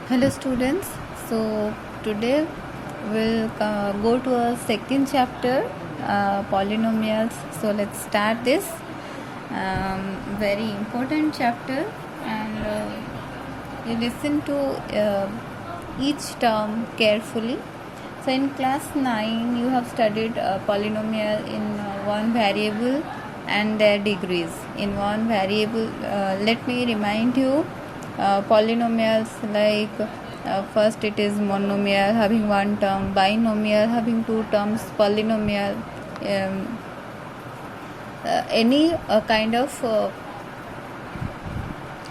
Hello students, so today we'll go to a second chapter, polynomials. So let's start this very important chapter, and you listen to each term carefully. So in class 9 you have studied polynomial in one variable and their degrees. In one variable, let me remind you polynomials like first it is monomial having one term, binomial having two terms, polynomial any kind of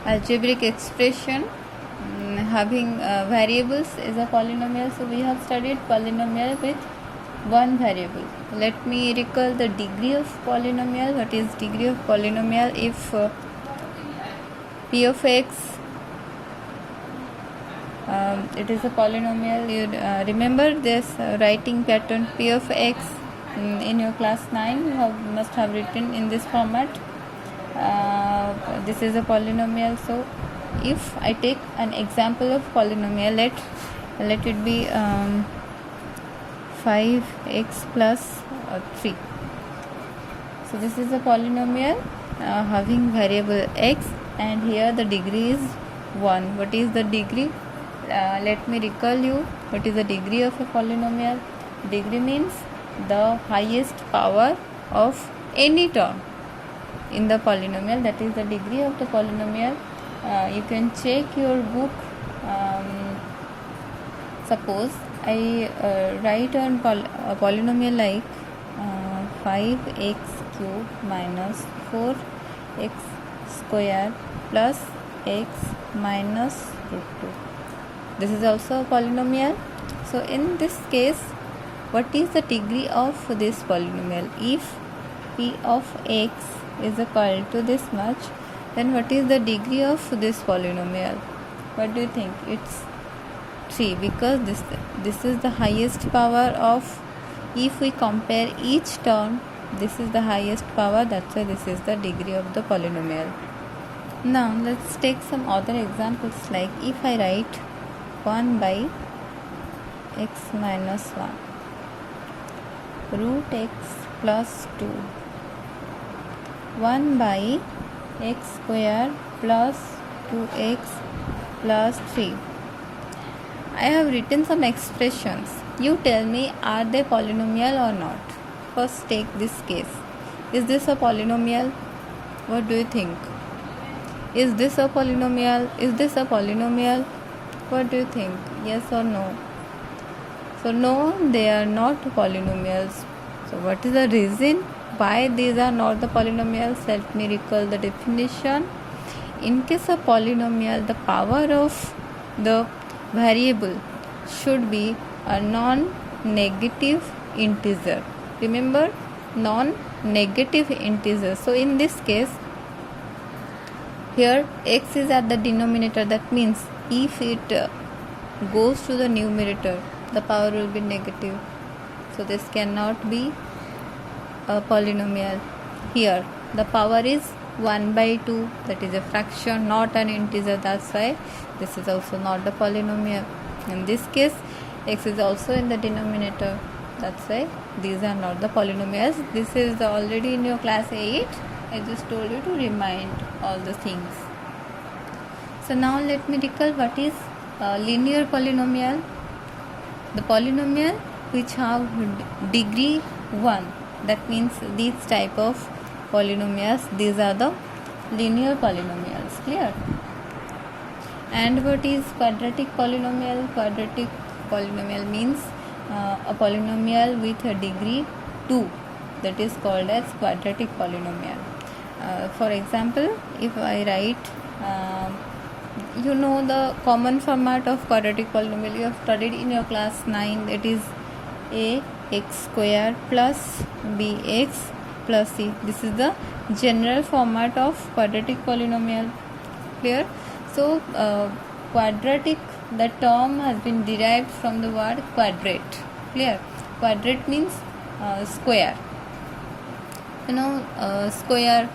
algebraic expression having variables is a polynomial. So we have studied polynomial with one variable. Let me recall the degree of polynomial. What is degree of polynomial? If p of x it is a polynomial, you remember this writing pattern p of x in your class 9 you must have written in this format. This is a polynomial. So if I take an example of polynomial, let it be 5x plus 3. So this is a polynomial having variable x, and here the degree is 1. What is the degree? Let me recall you what is the degree of a polynomial. Degree means the highest power of any term in the polynomial, that is the degree of the polynomial. You can check your book. Suppose I write on a polynomial like 5x cube minus 4x square plus x minus root 2. This is also a polynomial. So in this case, what is the degree of this polynomial? If p of x is equal to this much, then what is the degree of this polynomial? What do you think? It's 3, because this is the highest power of, if we compare each term, this is the highest power, that's why this is the degree of the polynomial. Now let's take some other examples, like if I write 1 by x minus 1 root x plus 2 1 by x square plus 2x plus 3. I have written some expressions. You tell me, are they polynomial or not? First take this case. Is this a polynomial? What do you think? Is this a polynomial? Is this a polynomial? What do you think? Yes or no? So no, they are not polynomials. So what is the reason why these are not the polynomials? Let me recall the definition. In case of polynomial, the power of the variable should be a non-negative integer. Remember, non-negative integer. So in this case, here x is at the denominator. That means if it goes to the numerator, the power will be negative. So this cannot be a polynomial. Here the power is 1 by 2, that is a fraction, not an integer. That's why this is also not a polynomial. In this case, x is also in the denominator. That's why these are not the polynomials. This is already in your class 8. I just told you to remind all the things. So now let me recall what is linear polynomial. The polynomial which have degree 1, that means these type of polynomials, these are the linear polynomials. Clear? And what is quadratic polynomial? Quadratic polynomial means a polynomial with a degree 2, that is called as quadratic polynomial. For example, if I write you know the common format of quadratic polynomial, you have studied in your class 9, it is a x square plus bx plus c. This is the general format of quadratic polynomial. Clear? So quadratic, the term has been derived from the word quadrate. Clear? Quadrate means square. Square.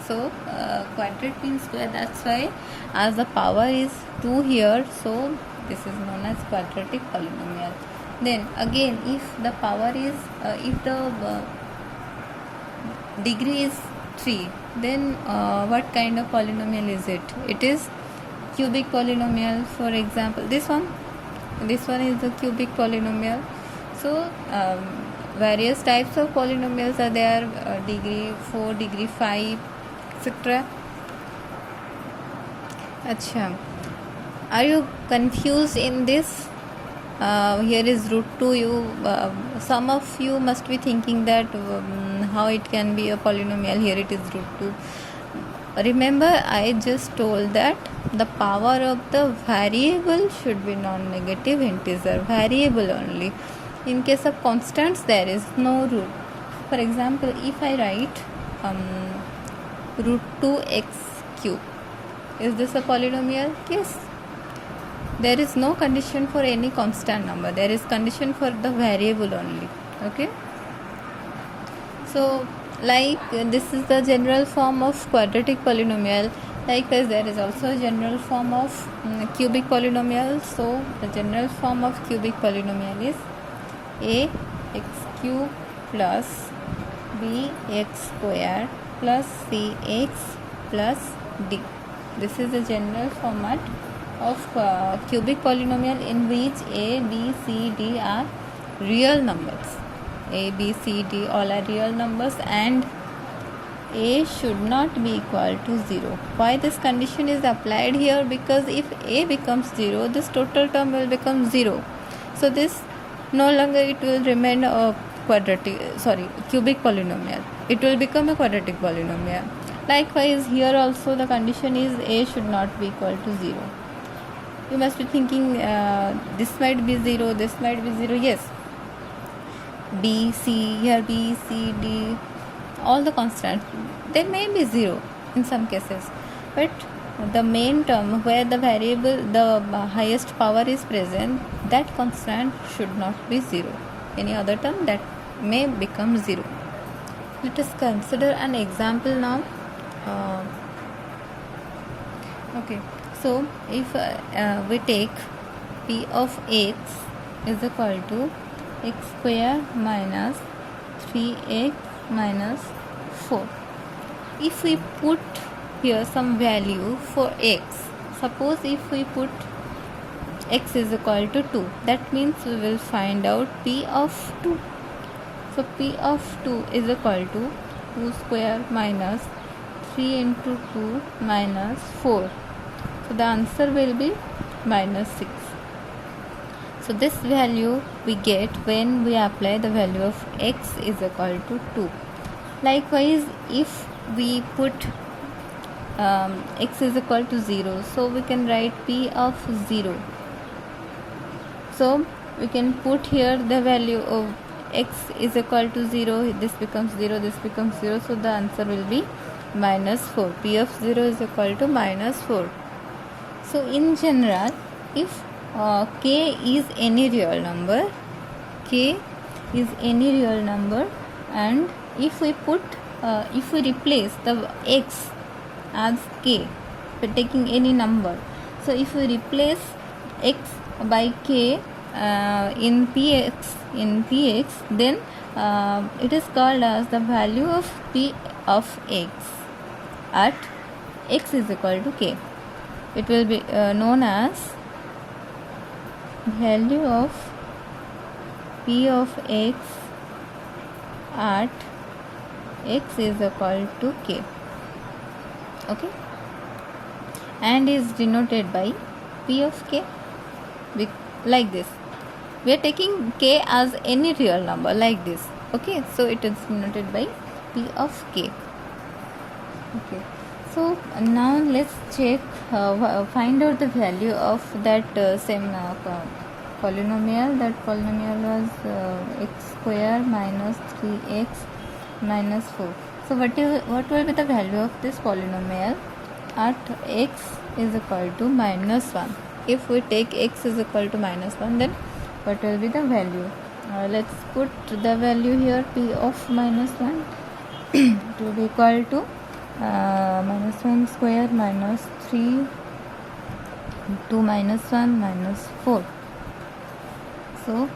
So quadrate means square. That's why, as the power is 2 here, so this is known as quadratic polynomial. Then again, if the power is if the degree is 3, then what kind of polynomial is it? It is cubic polynomial. For example, this one is the cubic polynomial. So various types of polynomials are there, degree 4, degree 5, etc. Acha, are you confused in this? Here is root 2. Some of you must be thinking that how it can be a polynomial. Here it is root 2. Remember, I just told that the power of the variable should be non-negative integer, variable only. In case of constants, there is no root. For example, if I write root 2x cube, is this a polynomial? Yes. There is no condition for any constant number. There is condition for the variable only. Okay. So, like this is the general form of quadratic polynomial. Likewise, there is also a general form of cubic polynomial. So, the general form of cubic polynomial is ax cube plus bx square plus cx plus d. This is the general format of cubic polynomial, in which a, b, c, d are real numbers. A, B, C, D all are real numbers, and a should not be equal to 0. Why this condition is applied here? Because if a becomes 0, this total term will become 0. So this no longer it will remain a cubic polynomial. It will become a quadratic polynomial. Likewise, here also the condition is a should not be equal to 0. You must be thinking this might be 0, this might be 0. Yes. B, C, here B, C, D, all the constants, they may be 0 in some cases, but the main term where the variable, the highest power is present, that constant should not be 0. Any other term that may become 0. Let us consider an example now. Okay, so if we take P of x is equal to x square minus 3x minus 4. If we put here some value for x, suppose if we put x is equal to 2, that means we will find out P of 2. So P of 2 is equal to 2 square minus 3 into 2 minus 4. So the answer will be minus 6. So this value we get when we apply the value of x is equal to 2. Likewise, if we put x is equal to 0, so we can write P of 0. So we can put here the value of x is equal to 0. This becomes 0, this becomes 0. So the answer will be minus 4. P of 0 is equal to minus 4. So in general, if k is any real number, and if we replace the x as k by taking any number, so if we replace x by k in px, then it is called as the value of P of x at x is equal to k. It will be known as value of P of x at x is equal to k. Okay, and is denoted by P of k, like this. We are taking k as any real number, like this. Okay, so it is denoted by P of k. Okay, so now let's check, find out the value of that same polynomial. That polynomial was x square minus 3x minus 4. So what will be the value of this polynomial at x is equal to minus 1? If we take x is equal to minus 1, then what will be the value? Let's put the value here, P of minus 1. It will be equal to minus 1 square minus 3 2 minus 1 minus 4. So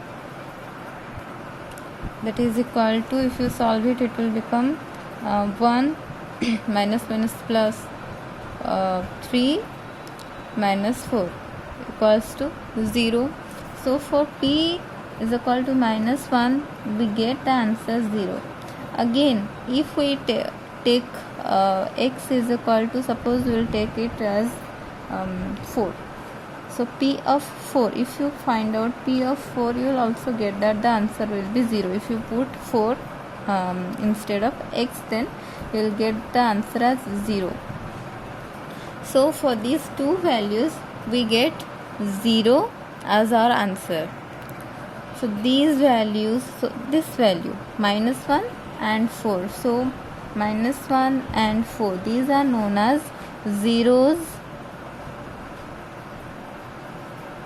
that is equal to, if you solve it, it will become 1 minus plus 3 minus 4 equals to 0. So for p is equal to minus 1, we get the answer 0. Again, if we take x is equal to, suppose we will take it as 4. So p of 4, if you find out p of 4, you will also get that the answer will be 0. If you put 4 instead of x, then you will get the answer as 0. So for these two values, we get 0 as our answer. So these values, so this value minus 1 and 4, so minus 1 and 4, these are known as zeros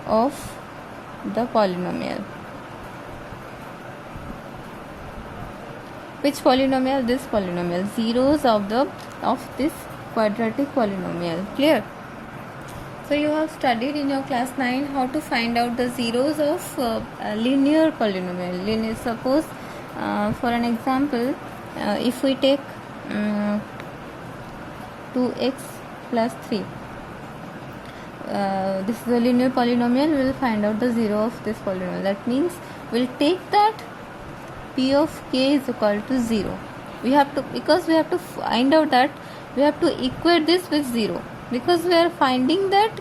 of the polynomial. Which polynomial? This polynomial. Zeros of this quadratic polynomial. Clear? So you have studied in your class 9 how to find out the zeros of linear polynomial. Suppose for an example, if we take 2x plus 3, this is a linear polynomial, we will find out the zero of this polynomial. That means we will take that p of k is equal to 0. We have to, because we have to find out that, we have to equate this with 0, because we are finding that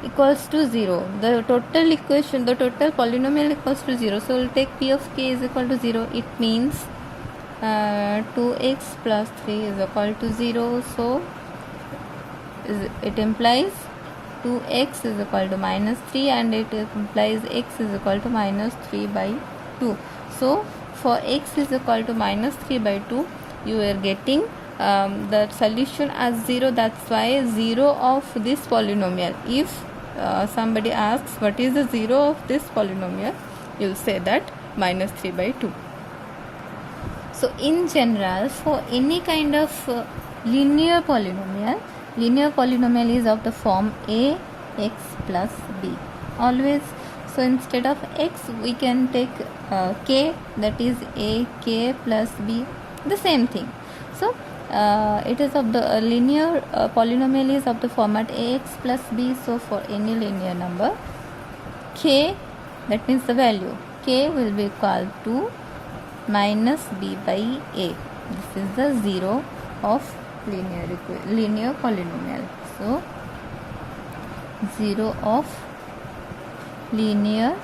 equals to 0. The total equation, the total polynomial equals to 0. So we will take p of k is equal to 0. It means 2x plus 3 is equal to 0. So it implies 2x is equal to minus 3, and it implies x is equal to minus 3 by 2. So for x is equal to minus 3 by 2, you are getting the solution as 0. That's why 0 of this polynomial. If somebody asks what is the 0 of this polynomial, you will say that minus 3 by 2. So in general, for any kind of linear polynomial is of the form a x plus b. Always. So instead of x, we can take k, that is a k plus b, the same thing. So it is of the linear polynomial is of the format ax plus b. So for any linear number, k, that means the value k will be equal to minus b by a. This is the zero of linear polynomial. So 0 of linear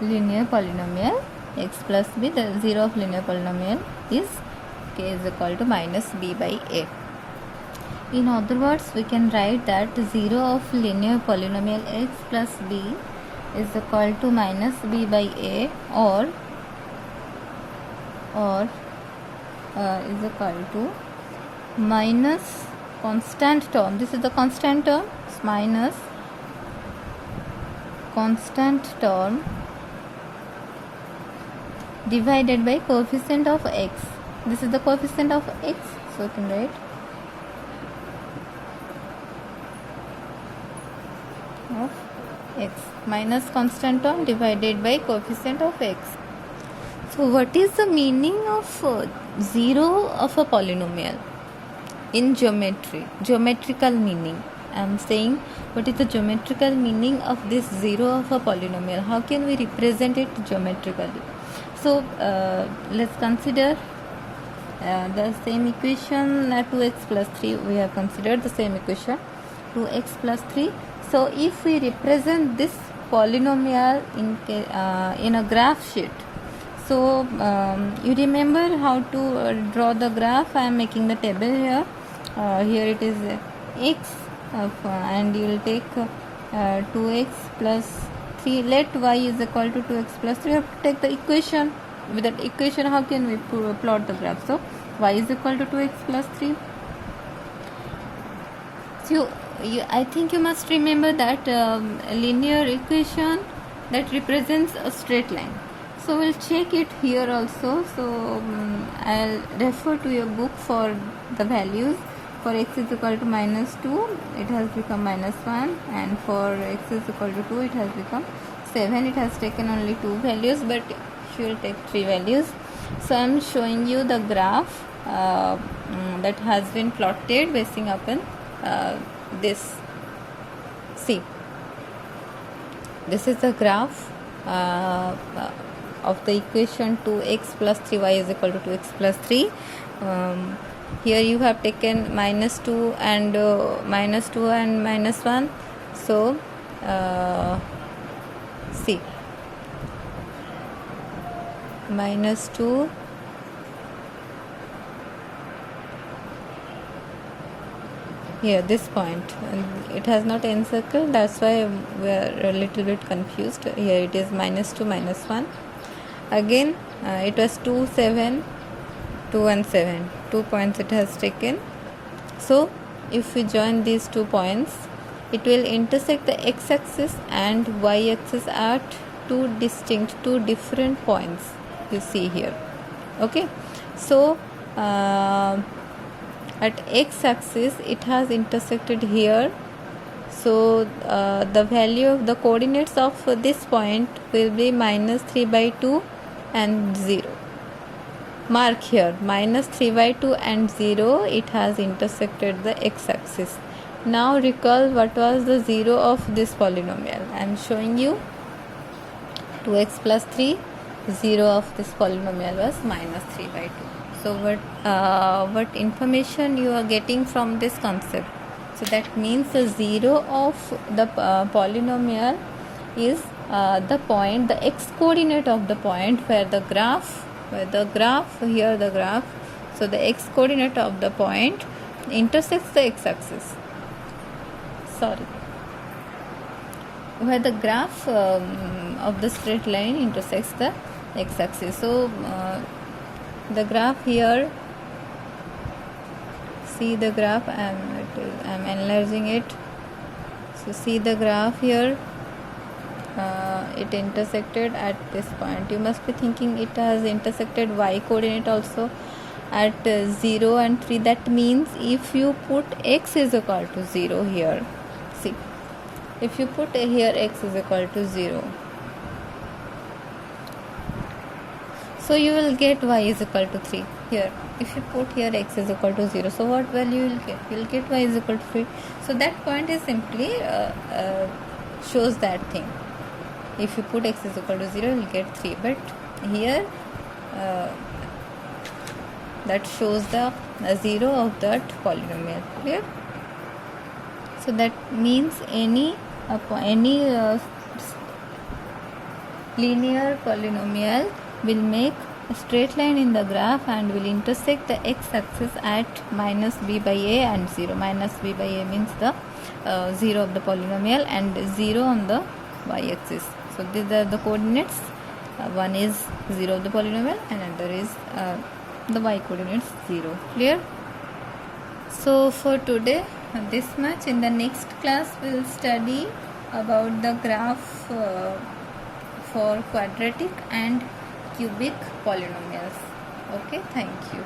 polynomial x plus b, the 0 of linear polynomial is k is equal to minus b by a. In other words, we can write that 0 of linear polynomial x plus b is equal to minus b by a, or is equal to minus constant term. This is the constant term, minus constant term divided by coefficient of x. This is the coefficient of x, so you can write of x minus constant term divided by coefficient of x. So what is the meaning of 0 of a polynomial in geometry? Geometrical meaning. I am saying, what is the geometrical meaning of this 0 of a polynomial? How can we represent it geometrically? So let's consider the same equation, 2x plus 3. We have considered the same equation, 2x plus 3. So if we represent this polynomial in a graph sheet, so you remember how to draw the graph. I am making the table here. Here it is x, and you will take 2x plus 3. Let y is equal to 2x plus 3. You have to take the equation. With that equation, how can we plot the graph? So y is equal to 2x plus 3. So I think you must remember that linear equation that represents a straight line. So we'll check it here also. So I'll refer to your book for the values. For x is equal to minus 2, it has become minus 1, and for x is equal to 2, it has become 7. It has taken only 2 values, but she will take 3 values. So I am showing you the graph that has been plotted basing upon this. See, this is the graph of the equation 2x plus 3y is equal to 2x plus 3. Here you have taken minus 2 and minus 1. So see, minus 2 here, this point, and it has not encircled, that's why we are a little bit confused. Here it is minus 2 minus 1. Again it was 2 7 2 and 7, 2 points it has taken. So if we join these 2 points, it will intersect the x-axis and y-axis at two different points you see here. Okay, so at x-axis it has intersected here. So the value of the coordinates of this point will be minus 3 by 2 and 0. Mark here, minus 3 by 2 and 0, it has intersected the x-axis. Now recall what was the 0 of this polynomial. I am showing you 2x plus 3, 0 of this polynomial was minus 3 by 2. So what information you are getting from this concept? So that means the 0 of the polynomial is the point, the x coordinate of the point where the graph, here the graph. So the x coordinate of the point intersects the x-axis. Where the graph of the straight line intersects the x-axis. So the graph here, see the graph, I am enlarging it. So see the graph here, it intersected at this point. You must be thinking it has intersected y coordinate also at 0 and 3. That means if you put x is equal to 0 here, see, if you put here x is equal to 0, so you will get y is equal to 3 here. If you put here x is equal to 0, so what value you will get? You will get y is equal to 3. So that point is simply shows that thing. If you put x is equal to 0, you will get 3. But here that shows the 0 of that polynomial. Clear? So that means any linear polynomial will make a straight line in the graph and will intersect the x-axis at minus b by a and 0. Minus b by a means the 0 of the polynomial and 0 on the y-axis. So these are the coordinates. One is 0 of the polynomial and another is the y coordinates 0. Clear? So for today this much. In the next class we will study about the graph for quadratic and cubic polynomials. Okay, thank you.